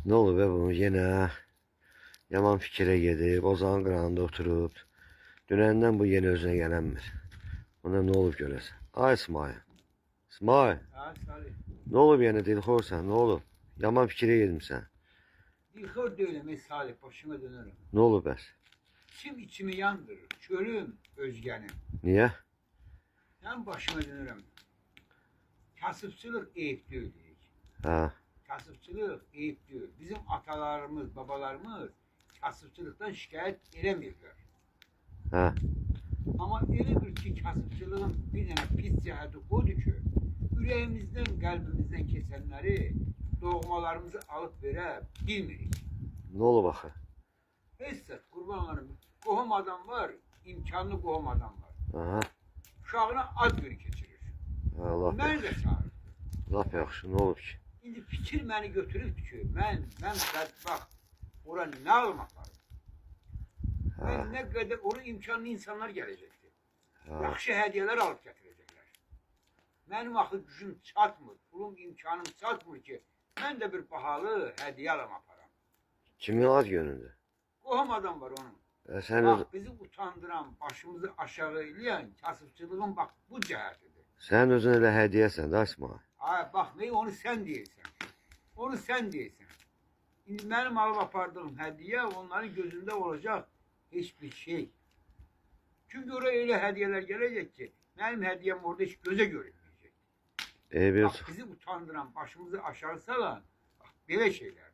Ne olur be bu yine yaman fikire gedib, ocağın qırağında oturub. Dünəndən bu yeni özünə gələnmir. Ona ne olub görəsən? Ay İsmail. İsmail. Ha Salih. Ne olub yenə dilxorsan? Ne olub? Yaman fikire gedimsən. Dilxor deyiləm Salih, başıma dönürüm. Ne olub bəs? İçimi yandırır. Çölüm özgenim. Niyə? Ben başıma dönürüm. Kasıpçılık eyip değil. Ha. Kasıpçılık eyip değil. Bizim atalarımız, babalarımız kasıpçılıktan şikayet edemiyorlar. Ha. Ama öyledir ki kasıpçılığın bir tane pis cihazı koydu ki yüreğimizden, kalbimizden kesenleri doğmalarımızı alıp vere bilmirik. Ne olub axı? Esas kurban olanım. Qohum adam var, imkanlı qohum adam var. Aha. Uşağına az günü geçirir. Allah Mən də çağırır. Laf yaxşı, ne olub ki? İndi fikir məni götürüb ki, mən bədbax, ora nə alım aparım? Mən nə qədər, oraya imkanlı insanlar gələcəkdir. Yaxşı hədiyələr alıb gətirəcəklər. Mənim axı gücüm çatmır, pulum imkanım çatmır ki, mən də bir bahalı hədiyə alam aparam. Kimin ad günündür? Qohum adam var onun. Sen Bak bizi utandıran, başımızı aşağı eyləyən kasıbçılığın bak bu cəhətidir. Sen özün elə hədiyyəsən da İsmail. Ay bak ne onu sen deyirsən. Onu sen deyirsən. İndi mənim alıb apardığım hədiyyə onların gözündə olacaq hiçbir şey. Çünkü oraya öyle hədiyələr gələcək ki, mənim hədiyyəm orada hiç göze görünməyəcək. Bir Bak bizi utandıran, başımızı aşağı salan, bak belə şeyler.